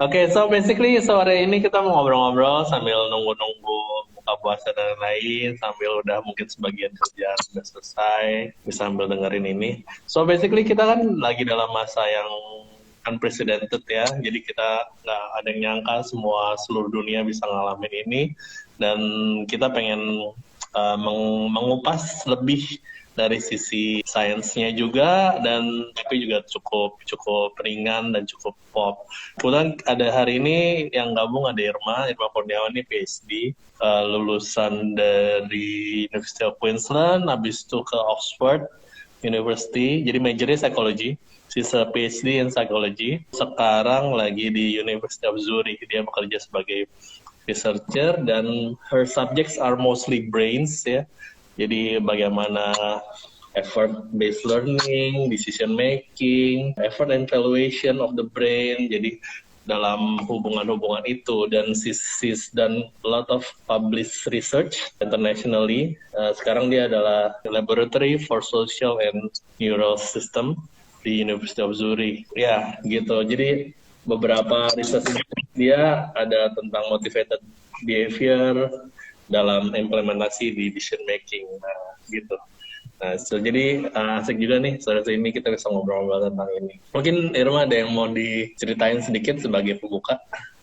Oke, so basically sore ini kita mau ngobrol-ngobrol sambil nunggu-nunggu buka puasa dan lain-lain, sambil udah mungkin sebagian kerjaan sudah selesai, bisa sambil dengerin ini. So basically kita kan lagi dalam masa yang unprecedented ya, jadi kita nggak ada yang nyangka semua seluruh dunia bisa ngalamin ini, dan kita pengen mengupas lebih dari sisi sainsnya juga, dan tapi juga cukup cukup ringan dan cukup pop. Kebetulan ada hari ini yang gabung ada Irma Kurniawan ini PhD, lulusan dari University of Queensland, habis itu ke Oxford University, jadi majornya psychology. She's a PhD in psychology. Sekarang lagi di University of Zurich, dia bekerja sebagai researcher dan her subjects are mostly brains ya. Jadi bagaimana effort based learning, decision making, effort and evaluation of the brain. Jadi dalam hubungan-hubungan itu, dan sis dan a lot of published research internationally. Sekarang dia adalah Laboratory for Social and Neural System di University of Zurich. Ya, gitu. Jadi beberapa riset dia ada tentang motivated behavior dalam implementasi di decision making, gitu. Nah, jadi asik juga nih sore ini kita bisa ngobrol-ngobrol tentang ini. Mungkin Irma ada yang mau diceritain sedikit sebagai pembuka?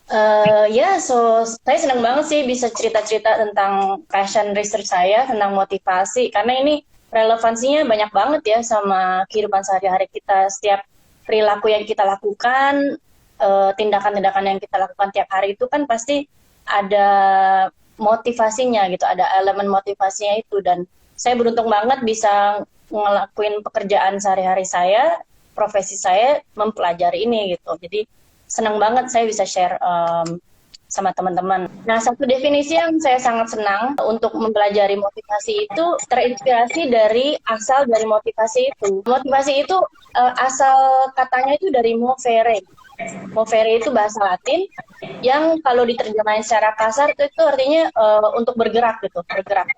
Saya senang banget sih bisa cerita-cerita tentang passion research saya, tentang motivasi, karena ini relevansinya banyak banget ya sama kehidupan sehari-hari kita. Setiap perilaku yang kita lakukan, tindakan-tindakan yang kita lakukan tiap hari itu kan pasti ada motivasinya gitu, ada elemen motivasinya itu. Dan saya beruntung banget bisa ngelakuin pekerjaan sehari-hari saya, profesi saya mempelajari ini gitu. Jadi senang banget saya bisa share sama teman-teman. Nah, satu definisi yang saya sangat senang untuk mempelajari motivasi itu terinspirasi dari asal dari motivasi itu. Motivasi itu asal katanya itu dari movere. Movere itu bahasa Latin yang kalau diterjemahin secara kasar itu artinya untuk bergerak gitu, bergerak.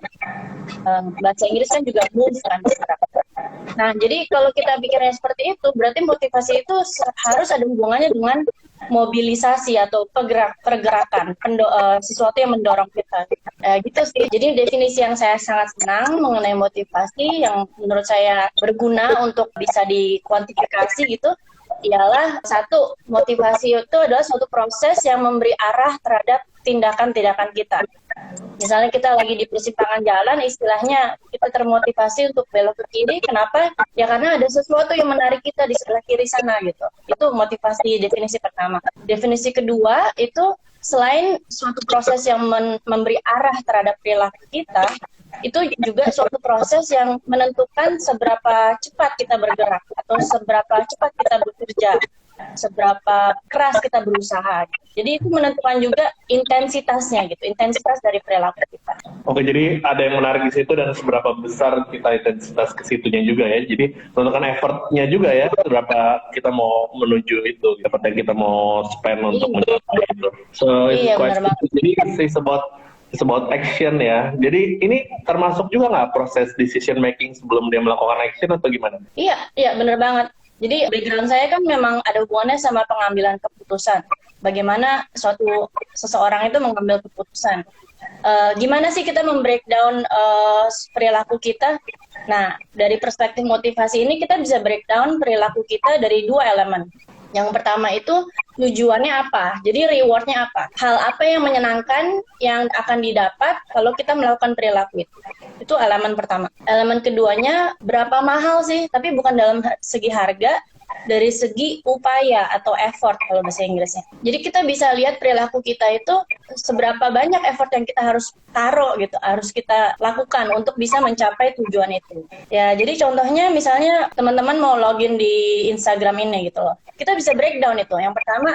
Bahasa Inggris kan juga move kan, bergerak. Nah, jadi kalau kita pikirnya seperti itu, berarti motivasi itu harus ada hubungannya dengan mobilisasi atau pergerakan, sesuatu yang mendorong kita. Gitu sih. Jadi definisi yang saya sangat senang mengenai motivasi yang menurut saya berguna untuk bisa dikuantifikasi gitu, ialah satu, motivasi itu adalah suatu proses yang memberi arah terhadap tindakan-tindakan kita. Misalnya kita lagi di persimpangan jalan, istilahnya kita termotivasi untuk belok ke kiri. Kenapa? Ya karena ada sesuatu yang menarik kita di sebelah kiri sana gitu. Itu motivasi definisi pertama. Definisi kedua itu selain suatu proses yang memberi arah terhadap perilaku kita, itu juga suatu proses yang menentukan seberapa cepat kita bergerak atau seberapa cepat kita bekerja, seberapa keras kita berusaha. Jadi itu menentukan juga intensitasnya gitu, intensitas dari perilaku kita. Oke, jadi ada yang menarik di situ dan seberapa besar kita intensitas ke situnya juga ya. Jadi menentukan effortnya juga ya, seberapa kita mau menuju itu, seperti yang kita mau spend untuk mencapai itu. So it's quite jadi it's about action ya. Jadi ini termasuk juga nggak proses decision making sebelum dia melakukan action atau gimana? Iya benar banget. Jadi background saya kan memang ada hubungannya sama pengambilan keputusan. Bagaimana seseorang itu mengambil keputusan. Gimana sih kita membreakdown perilaku kita? Nah, dari perspektif motivasi ini kita bisa breakdown perilaku kita dari dua elemen. Yang pertama itu tujuannya apa? Jadi rewardnya apa? Hal apa yang menyenangkan yang akan didapat kalau kita melakukan perilaku itu? Itu elemen pertama. Elemen keduanya berapa mahal sih? Tapi bukan dalam segi harga, dari segi upaya atau effort kalau bahasa Inggrisnya. Jadi kita bisa lihat perilaku kita itu seberapa banyak effort yang kita harus taruh gitu, harus kita lakukan untuk bisa mencapai tujuan itu. Ya, jadi contohnya misalnya teman-teman mau login di Instagram ini gitu loh. Kita bisa breakdown itu. Yang pertama,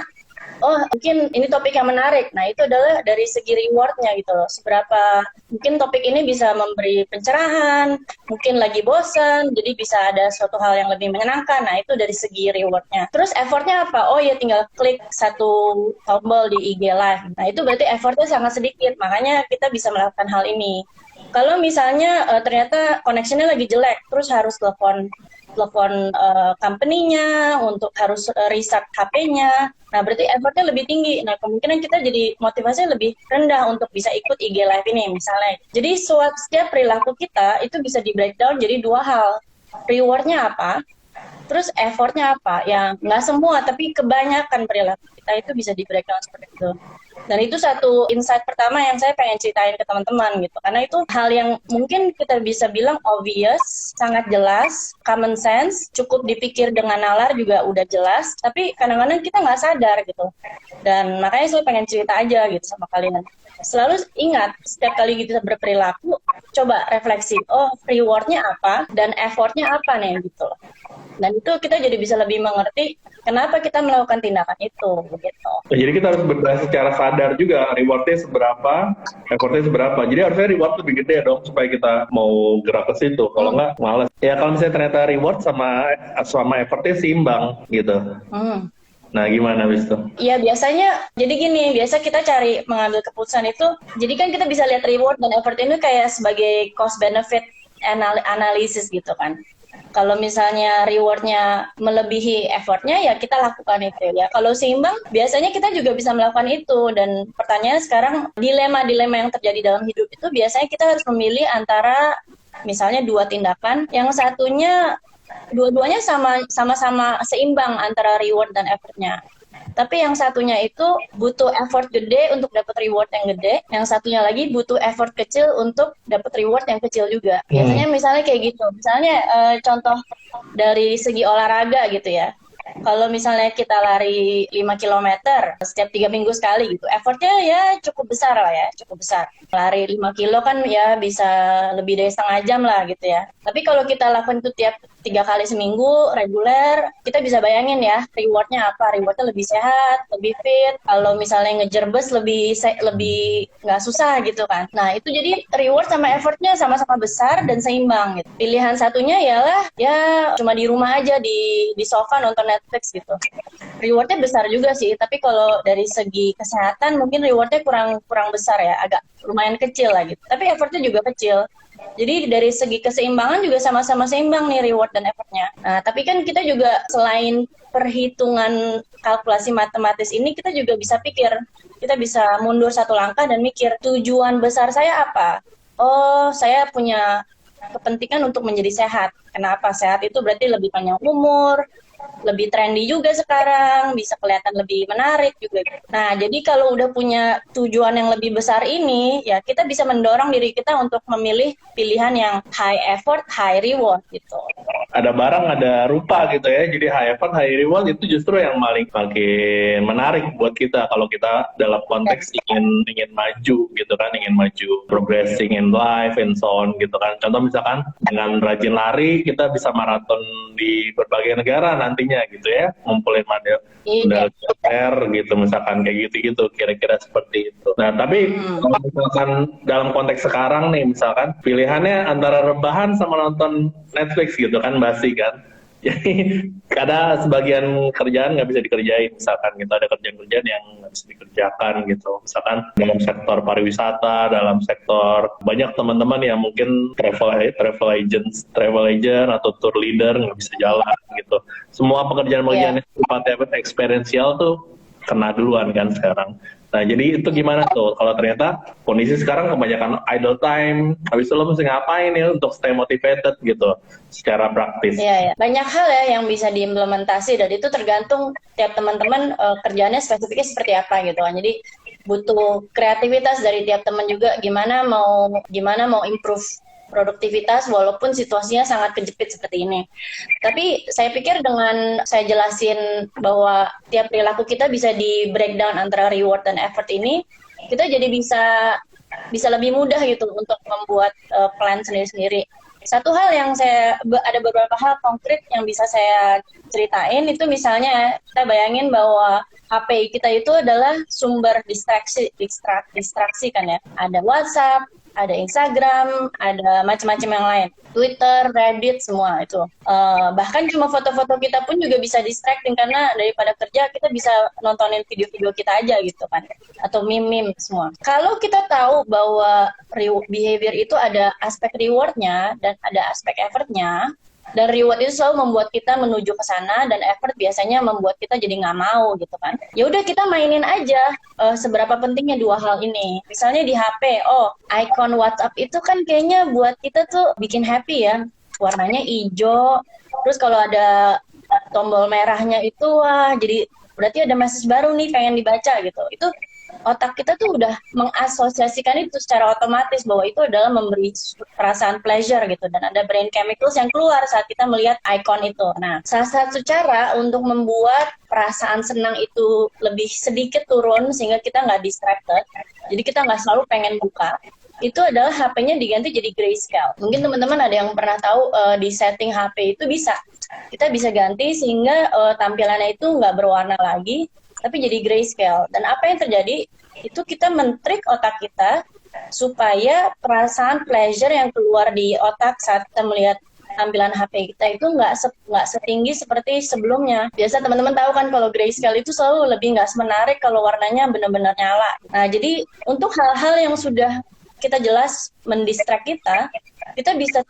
oh mungkin ini topik yang menarik. Nah itu adalah dari segi rewardnya gitu loh. Seberapa mungkin topik ini bisa memberi pencerahan, mungkin lagi bosan, jadi bisa ada suatu hal yang lebih menyenangkan. Nah itu dari segi rewardnya. Terus effortnya apa? Oh ya tinggal klik satu tombol di IG Live. Nah itu berarti effortnya sangat sedikit. Makanya kita bisa melakukan hal ini. Kalau misalnya ternyata connection-nya lagi jelek, terus harus telepon telepon company-nya, untuk harus restart HP-nya. Nah, berarti effortnya lebih tinggi. Nah, kemungkinan kita jadi motivasinya lebih rendah untuk bisa ikut IG Live ini misalnya. Jadi setiap perilaku kita itu bisa di breakdown jadi dua hal. Reward-nya apa? Terus effortnya apa? Ya, nggak semua, tapi kebanyakan perilaku kita itu bisa di breakdown seperti itu. Dan itu satu insight pertama yang saya pengen ceritain ke teman-teman gitu. Karena itu hal yang mungkin kita bisa bilang obvious, sangat jelas, common sense, cukup dipikir dengan nalar juga udah jelas, tapi kadang-kadang kita nggak sadar gitu. Dan makanya saya pengen cerita aja gitu sama kalian. Selalu ingat, setiap kali kita berperilaku, coba refleksi, oh rewardnya apa dan effortnya apa nih gitu. Dan itu kita jadi bisa lebih mengerti kenapa kita melakukan tindakan itu begitu. Jadi kita harus berbasis secara sadar juga rewardnya seberapa, effortnya seberapa. Jadi harusnya reward lebih gede dong supaya kita mau gerak ke situ. Kalau nggak malas. Ya kalau misalnya ternyata reward sama effortnya seimbang gitu. Nah, gimana habis itu? Iya, biasanya, jadi gini, biasa kita cari mengambil keputusan itu, jadi kan kita bisa lihat reward dan effort ini kayak sebagai cost-benefit analisis gitu kan. Kalau misalnya rewardnya melebihi effortnya, ya kita lakukan itu ya. Kalau seimbang, biasanya kita juga bisa melakukan itu. Dan pertanyaannya sekarang, dilema-dilema yang terjadi dalam hidup itu biasanya kita harus memilih antara misalnya dua tindakan, yang satunya dua-duanya sama-sama seimbang antara reward dan effortnya. Tapi yang satunya itu butuh effort gede untuk dapat reward yang gede, yang satunya lagi butuh effort kecil untuk dapat reward yang kecil juga. Biasanya misalnya kayak gitu. Misalnya contoh dari segi olahraga gitu ya. Kalau misalnya kita lari 5 km setiap 3 minggu sekali gitu, effortnya ya cukup besar lah ya, cukup besar. Lari 5 kilo kan ya bisa lebih dari setengah jam lah gitu ya. Tapi kalau kita lakukan itu tiap 3 kali seminggu, reguler, kita bisa bayangin ya, rewardnya apa? Rewardnya lebih sehat, lebih fit. Kalau misalnya ngejar bus lebih nggak susah gitu kan. Nah itu jadi reward sama effortnya sama-sama besar dan seimbang gitu. Pilihan satunya ialah ya cuma di rumah aja, di sofa nonton Netflix gitu. Rewardnya besar juga sih, tapi kalau dari segi kesehatan mungkin rewardnya kurang besar ya, agak lumayan kecil lah gitu. Tapi effortnya juga kecil. Jadi dari segi keseimbangan juga sama-sama seimbang nih reward dan effortnya. Nah, tapi kan kita juga selain perhitungan kalkulasi matematis ini, kita juga bisa pikir, kita bisa mundur satu langkah dan mikir, tujuan besar saya apa? Oh, saya punya kepentingan untuk menjadi sehat. Kenapa? Sehat itu berarti lebih panjang umur, lebih trendy juga sekarang, bisa kelihatan lebih menarik juga. Nah, jadi kalau udah punya tujuan yang lebih besar ini, ya kita bisa mendorong diri kita untuk memilih pilihan yang high effort, high reward gitu. Ada barang, ada rupa gitu ya. Jadi high effort, high reward itu justru yang makin menarik buat kita kalau kita dalam konteks ingin maju gitu kan, ingin maju, progressing in life and so on gitu kan. Contoh misalkan dengan rajin lari kita bisa maraton di berbagai negara nantinya gitu ya, ngumpulin medali gitu misalkan kayak gitu kira-kira seperti itu. Nah tapi kalau misalkan dalam konteks sekarang nih misalkan pilihannya antara rebahan sama nonton Netflix gitu kan, basi kan. Jadi ada sebagian kerjaan nggak bisa dikerjain, misalkan gitu, ada kerjaan-kerjaan yang nggak bisa dikerjakan gitu, misalkan dalam sektor pariwisata, dalam sektor banyak teman-teman yang mungkin travel agent atau tour leader nggak bisa jalan gitu. Semua pekerjaan-pekerjaan yang sifatnya experiential tuh kena duluan kan sekarang. Nah, jadi itu gimana tuh kalau ternyata kondisi sekarang kebanyakan idle time, habis itu lo mesti ngapain ya untuk stay motivated gitu secara praktis? Iya, ya. Banyak hal ya yang bisa diimplementasi dan itu tergantung tiap teman-teman kerjaannya spesifiknya seperti apa gitu kan. Jadi butuh kreativitas dari tiap teman juga, gimana mau improve produktivitas walaupun situasinya sangat kejepit seperti ini. Tapi saya pikir dengan saya jelasin bahwa tiap perilaku kita bisa di breakdown antara reward dan effort ini, kita jadi bisa lebih mudah gitu untuk membuat plan sendiri-sendiri. Satu hal yang ada beberapa hal konkret yang bisa saya ceritain itu misalnya kita bayangin bahwa HP kita itu adalah sumber distraksi kan ya. Ada WhatsApp, ada Instagram, ada macam-macam yang lain, Twitter, Reddit, semua itu. Bahkan cuma foto-foto kita pun juga bisa distracting karena daripada kerja kita bisa nontonin video-video kita aja gitu kan, atau meme semua. Kalau kita tahu bahwa behavior itu ada aspek rewardnya dan ada aspek effortnya, Dan reward itu selalu membuat kita menuju ke sana, dan effort biasanya membuat kita jadi nggak mau gitu kan. Ya udah kita mainin aja seberapa pentingnya dua hal ini. Misalnya di HP, icon WhatsApp itu kan kayaknya buat kita tuh bikin happy ya. Warnanya hijau, terus kalau ada tombol merahnya itu wah jadi berarti ada message baru nih pengen dibaca gitu. Itu otak kita tuh udah mengasosiasikan itu secara otomatis bahwa itu adalah memberi perasaan pleasure gitu, dan ada brain chemicals yang keluar saat kita melihat icon itu. Nah, salah satu cara untuk membuat perasaan senang itu lebih sedikit turun sehingga kita nggak distracted, jadi kita nggak selalu pengen buka, itu adalah HP-nya diganti jadi grayscale. Mungkin teman-teman ada yang pernah tahu di setting HP itu kita bisa ganti sehingga tampilannya itu nggak berwarna lagi, tapi jadi grayscale. Dan apa yang terjadi, itu kita men-trick otak kita supaya perasaan pleasure yang keluar di otak saat kita melihat tampilan HP kita itu nggak setinggi seperti sebelumnya. Biasa teman-teman tahu kan kalau grayscale itu selalu lebih nggak menarik kalau warnanya benar-benar nyala. Nah, jadi untuk hal-hal yang sudah kita jelas mendistract kita bisa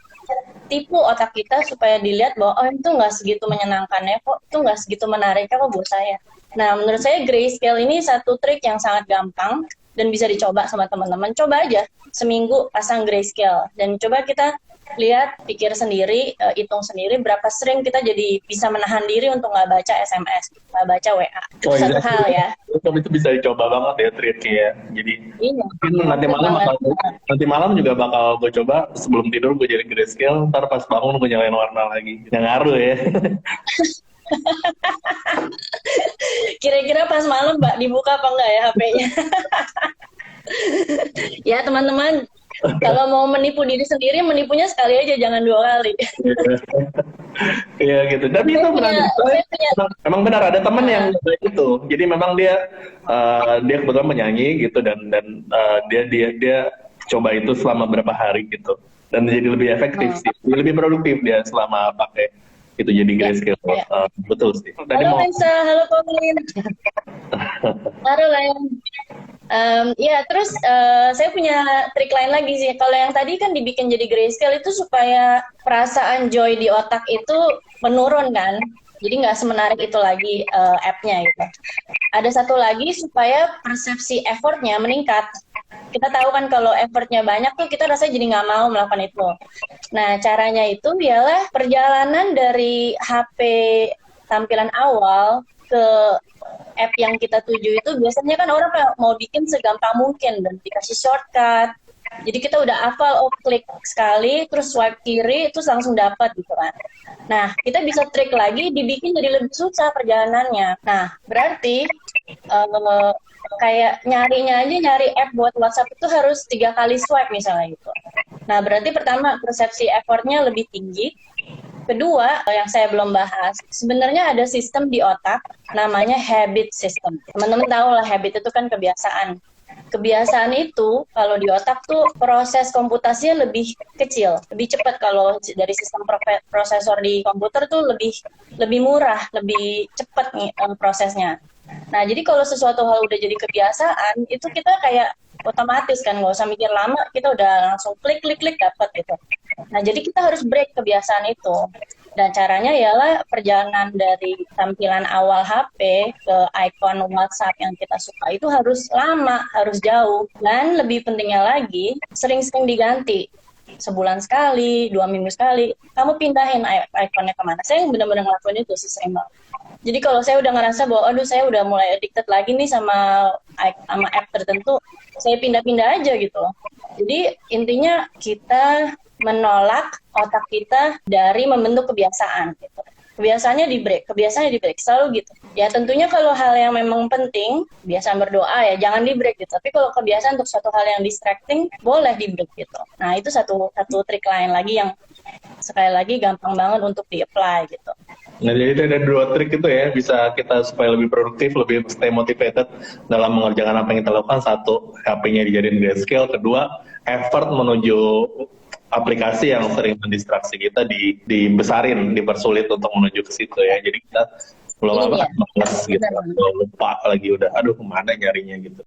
tipu otak kita supaya dilihat bahwa itu nggak segitu menyenangkannya kok, itu nggak segitu menariknya kok buat saya. Nah, menurut saya grayscale ini satu trik yang sangat gampang dan bisa dicoba sama teman-teman. Coba aja seminggu pasang grayscale dan coba kita lihat, pikir sendiri, hitung sendiri berapa sering kita jadi bisa menahan diri untuk nggak baca SMS, nggak baca WA. Itu satu hal ya. Itu bisa dicoba banget ya triknya ya. Jadi mungkin nanti malam juga bakal gue coba sebelum tidur gue jadi grayscale, ntar pas bangun gue nyalain warna lagi. Yang ngaruh ya. Kira-kira pas malam Mbak dibuka apa enggak ya HP-nya? Ya teman-teman, kalau mau menipu diri sendiri, menipunya sekali aja, jangan 2 kali. Iya gitu. Tapi itu memang benar ada teman yang kayak gitu. Jadi memang dia kebetulan menyanyi gitu dan dia coba itu selama berapa hari gitu. Dan jadi lebih efektif sih, lebih produktif dia selama pakai itu jadi grayscale. Betul sih. Halo Lisa, halo Pauline. Halo Len. Ya, terus saya punya trik lain lagi sih. Kalau yang tadi kan dibikin jadi grayscale itu supaya perasaan joy di otak itu menurun kan. Jadi nggak semenarik itu lagi app-nya gitu. Ada satu lagi supaya persepsi effortnya meningkat. Kita tahu kan kalau effortnya banyak tuh kita rasanya jadi nggak mau melakukan itu. Nah, caranya itu ialah perjalanan dari HP tampilan awal ke app yang kita tuju itu biasanya kan orang mau bikin segampang mungkin dan dikasih shortcut. Jadi kita udah hafal, klik sekali, terus swipe kiri, terus langsung dapat gitu kan. Nah, kita bisa trik lagi, dibikin jadi lebih susah perjalanannya. Nah, berarti kayak nyari app buat WhatsApp itu harus 3 kali swipe misalnya gitu. Nah, berarti pertama, persepsi effortnya lebih tinggi. Kedua, yang saya belum bahas, sebenarnya ada sistem di otak namanya habit system. Teman-teman tahu lah, habit itu kan kebiasaan. Kebiasaan itu kalau di otak tuh proses komputasinya lebih kecil, lebih cepat. Kalau dari sistem prosesor di komputer tuh lebih murah, lebih cepat nih prosesnya. Nah, jadi kalau sesuatu hal udah jadi kebiasaan, itu kita kayak otomatis kan, nggak usah mikir lama, kita udah langsung klik dapat gitu. Nah, jadi kita harus break kebiasaan itu. Dan caranya ialah perjalanan dari tampilan awal HP ke icon WhatsApp yang kita suka itu harus lama, harus jauh. Dan lebih pentingnya lagi, sering-sering diganti. Sebulan sekali, 2 minggu sekali, kamu pindahin iconnya kemana. Saya benar-benar ngelakuin itu sih sering banget. Jadi kalau saya udah ngerasa bahwa, aduh saya udah mulai addicted lagi nih sama app tertentu, saya pindah-pindah aja gitu loh. Jadi intinya kita menolak otak kita dari membentuk kebiasaan gitu. Kebiasaannya di break, selalu gitu. Ya tentunya kalau hal yang memang penting, kebiasaan berdoa ya jangan di break gitu. Tapi kalau kebiasaan untuk suatu hal yang distracting, boleh di break gitu. Nah itu satu trik lain lagi yang sekali lagi gampang banget untuk di-apply gitu. Nah, jadi ada 2 trik itu ya, bisa kita supaya lebih produktif, lebih stay motivated dalam mengerjakan apa yang kita lakukan. 1, HP-nya dijadiin grayscale. 2, effort menuju aplikasi yang sering mendistraksi kita dibesarin, dipersulit untuk menuju ke situ ya. Jadi kita belum apa-apa, males gitu, lupa lagi udah, aduh kemana nyarinya gitu.